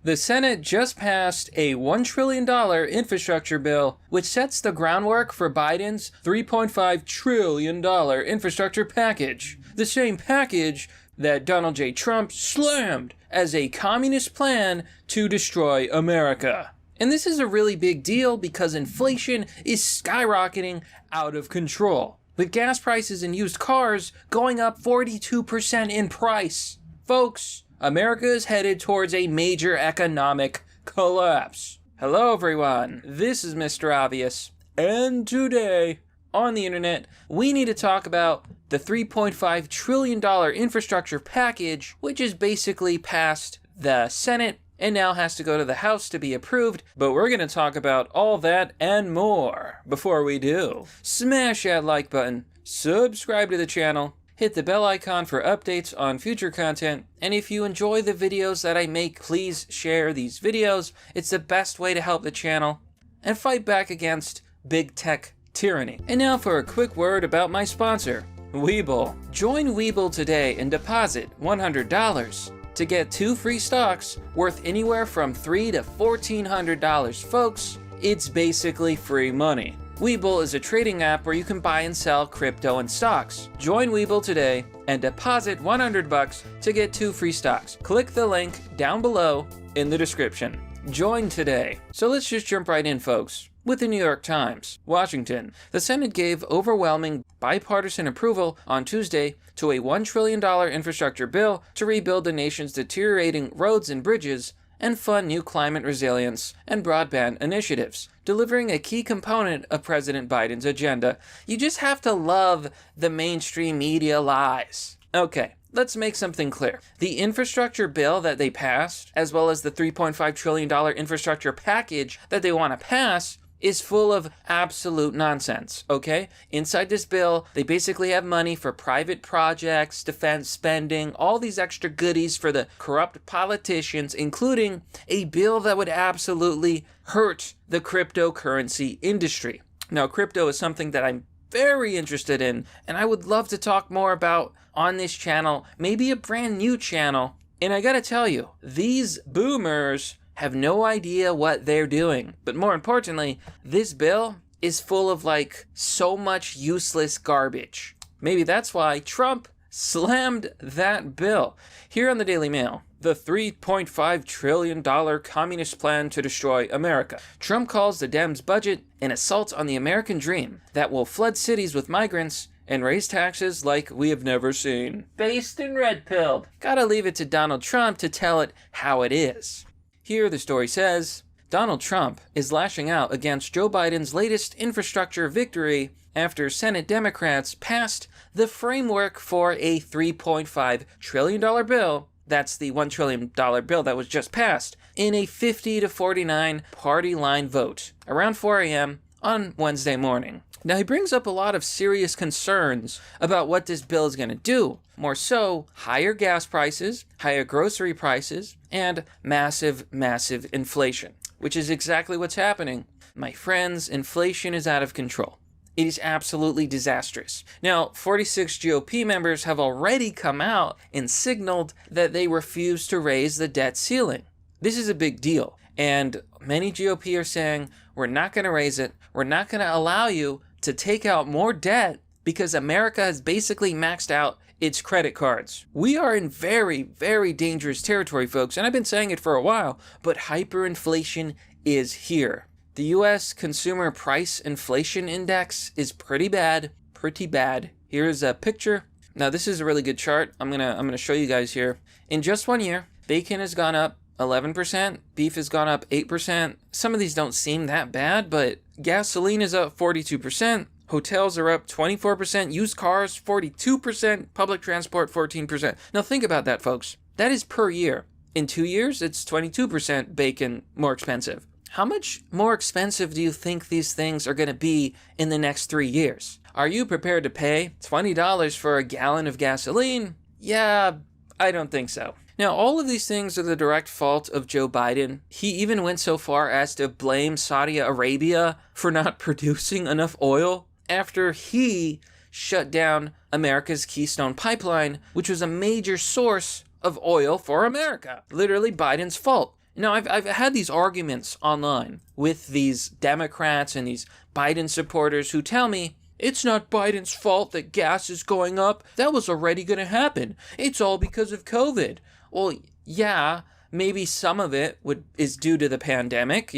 The Senate just passed a $1 trillion infrastructure bill, which sets the groundwork for Biden's $3.5 trillion infrastructure package. The same package that Donald J. Trump slammed as a communist plan to destroy America. And this is a really big deal because inflation is skyrocketing out of control, with gas prices and used cars going up 42% in price. Folks, America is headed towards a major economic collapse. Hello everyone, this is Mr. Obvious, and today on the internet, we need to talk about the $3.5 trillion infrastructure package, which is basically passed the Senate and now has to go to the House to be approved, but we're going to talk about all that and more. Before we do, smash that like button, subscribe to the channel, hit the bell icon for updates on future content, and if you enjoy the videos that I make, please share these videos. It's the best way to help the channel and fight back against big tech tyranny. And now for a quick word about my sponsor, Webull. Join Webull today and deposit $100 to get 2 free stocks worth anywhere from $300 to $1,400. Folks, it's basically free money. Webull is a trading app where you can buy and sell crypto and stocks. Join Webull today and deposit $100 to get 2 free stocks. Click the link down below in the description. Join today. So let's just jump right in, folks. With the New York Times, Washington, the Senate gave overwhelming bipartisan approval on Tuesday to a $1 trillion infrastructure bill to rebuild the nation's deteriorating roads and bridges and fund new climate resilience and broadband initiatives, delivering a key component of President Biden's agenda. You just have to love the mainstream media lies. Okay, let's make something clear. The infrastructure bill that they passed, as well as the $3.5 trillion infrastructure package that they want to pass, is full of absolute nonsense, okay? Inside this bill, they basically have money for private projects, defense spending, all these extra goodies for the corrupt politicians, including a bill that would absolutely hurt the cryptocurrency industry. Now, crypto is something that I'm very interested in, and I would love to talk more about on this channel, maybe a brand new channel. And I gotta tell you, these boomers have no idea what they're doing. But more importantly, this bill is full of so much useless garbage. Maybe that's why Trump slammed that bill. Here on the Daily Mail, the $3.5 trillion communist plan to destroy America. Trump calls the Dems' budget an assault on the American dream that will flood cities with migrants and raise taxes like we have never seen. Based and red-pilled. Gotta leave it to Donald Trump to tell it how it is. Here the story says, Donald Trump is lashing out against Joe Biden's latest infrastructure victory after Senate Democrats passed the framework for a $3.5 trillion bill, that's the $1 trillion bill that was just passed, in a 50 to 49 party line vote around 4 a.m. on Wednesday morning. Now, he brings up a lot of serious concerns about what this bill is going to do. More so, higher gas prices, higher grocery prices, and massive, massive inflation, which is exactly what's happening. My friends, inflation is out of control. It is absolutely disastrous. Now, 46 GOP members have already come out and signaled that they refuse to raise the debt ceiling. This is a big deal. And many GOP are saying, we're not going to raise it. We're not going to allow you to take out more debt because America has basically maxed out its credit cards. We are in very, very dangerous territory, folks, and I've been saying it for a while, but hyperinflation is here. The U.S. Consumer Price Inflation Index is pretty bad, pretty bad. Here's a picture. Now, this is a really good chart. I'm gonna show you guys here. In just 1 year, bacon has gone up 11%, beef has gone up 8%. Some of these don't seem that bad, but gasoline is up 42%, hotels are up 24%, used cars 42%, public transport 14%. Now think about that, folks. That is per year. In 2 years, it's 22% bacon more expensive. How much more expensive do you think these things are going to be in the next 3 years? Are you prepared to pay $20 for a gallon of gasoline? Yeah, I don't think so. Now, all of these things are the direct fault of Joe Biden. He even went so far as to blame Saudi Arabia for not producing enough oil after he shut down America's Keystone Pipeline, which was a major source of oil for America. Literally Biden's fault. I've had these arguments online with these Democrats and these Biden supporters who tell me, it's not Biden's fault that gas is going up. That was already going to happen. It's all because of COVID. Well, yeah, maybe some of it is due to the pandemic,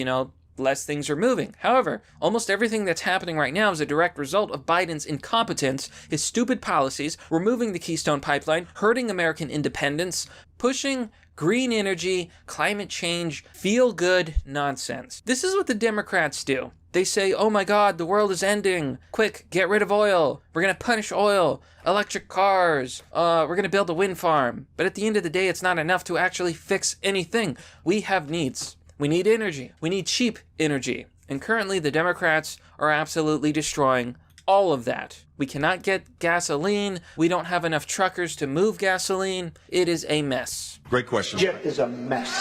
less things are moving. However, almost everything that's happening right now is a direct result of Biden's incompetence, his stupid policies, removing the Keystone Pipeline, hurting American independence, pushing green energy, climate change, feel-good nonsense. This is what the Democrats do. They say, oh my God, the world is ending. Quick, get rid of oil. We're going to punish oil. Electric cars. We're going to build a wind farm. But at the end of the day, it's not enough to actually fix anything. We have needs. We need energy. We need cheap energy. And currently, the Democrats are absolutely destroying all of that. We cannot get gasoline. We don't have enough truckers to move gasoline. It is a mess. Great question. It is a mess.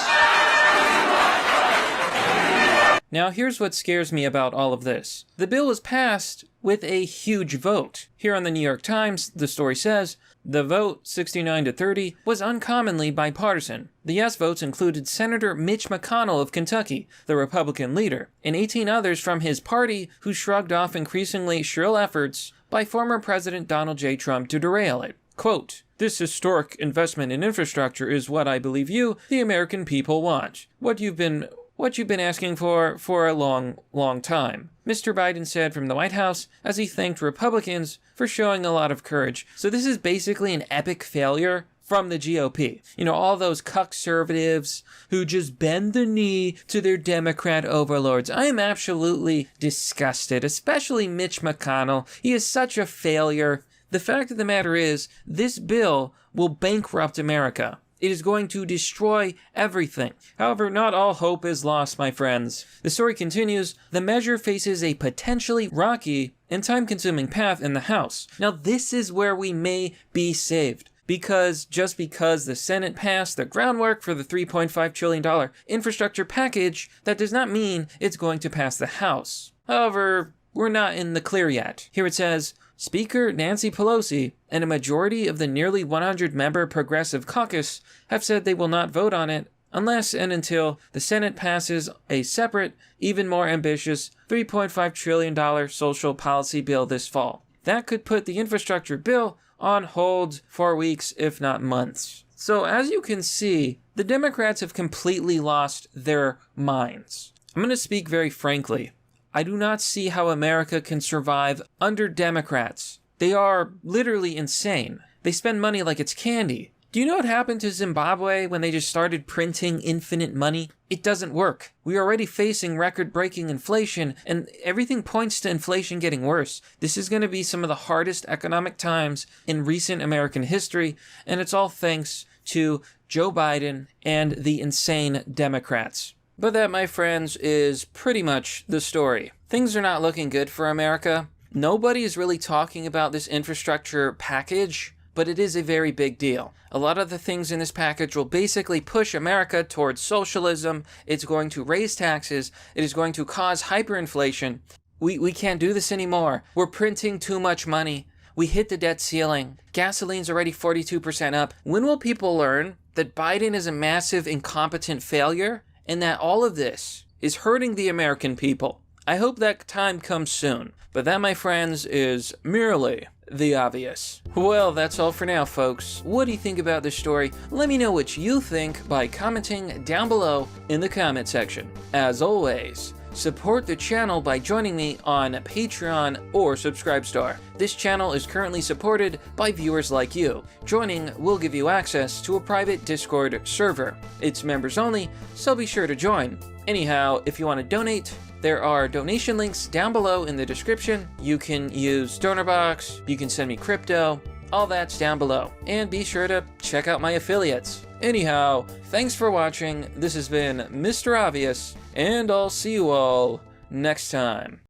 Now, here's what scares me about all of this. The bill was passed with a huge vote. Here on the New York Times, the story says, the vote, 69-30, was uncommonly bipartisan. The yes votes included Senator Mitch McConnell of Kentucky, the Republican leader, and 18 others from his party who shrugged off increasingly shrill efforts by former President Donald J. Trump to derail it. Quote, this historic investment in infrastructure is what I believe you, the American people, want. What you've been asking for a long, long time, Mr. Biden said from the White House as he thanked Republicans for showing a lot of courage. So this is basically an epic failure from the GOP. All those conservatives who just bend the knee to their Democrat overlords. I am absolutely disgusted, especially Mitch McConnell. He is such a failure. The fact of the matter is, this bill will bankrupt America. It is going to destroy everything. However, not all hope is lost, my friends. The story continues, the measure faces a potentially rocky and time-consuming path in the House. Now, this is where we may be saved. Because just because the Senate passed the groundwork for the $3.5 trillion infrastructure package, that does not mean it's going to pass the House. However, we're not in the clear yet. Here it says, Speaker Nancy Pelosi and a majority of the nearly 100-member Progressive Caucus have said they will not vote on it unless and until the Senate passes a separate, even more ambitious $3.5 trillion social policy bill this fall. That could put the infrastructure bill on hold for weeks, if not months. So as you can see, the Democrats have completely lost their minds. I'm going to speak very frankly. I do not see how America can survive under Democrats. They are literally insane. They spend money like it's candy. Do you know what happened to Zimbabwe when they just started printing infinite money? It doesn't work. We are already facing record-breaking inflation, and everything points to inflation getting worse. This is going to be some of the hardest economic times in recent American history, and it's all thanks to Joe Biden and the insane Democrats. But that, my friends, is pretty much the story. Things are not looking good for America. Nobody is really talking about this infrastructure package, but it is a very big deal. A lot of the things in this package will basically push America towards socialism. It's going to raise taxes. It is going to cause hyperinflation. We can't do this anymore. We're printing too much money. We hit the debt ceiling. Gasoline's already 42% up. When will people learn that Biden is a massive, incompetent failure? And that all of this is hurting the American people. I hope that time comes soon. But that, my friends, is merely the obvious. Well, that's all for now, folks. What do you think about this story? Let me know what you think by commenting down below in the comment section. As always, support the channel by joining me on Patreon or Subscribestar. This channel is currently supported by viewers like you. Joining will give you access to a private Discord server. It's members only, so be sure to join. Anyhow, if you want to donate, there are donation links down below in the description. You can use DonorBox, you can send me crypto, all that's down below. And be sure to check out my affiliates. Anyhow, thanks for watching. This has been Mr. Obvious, and I'll see you all next time.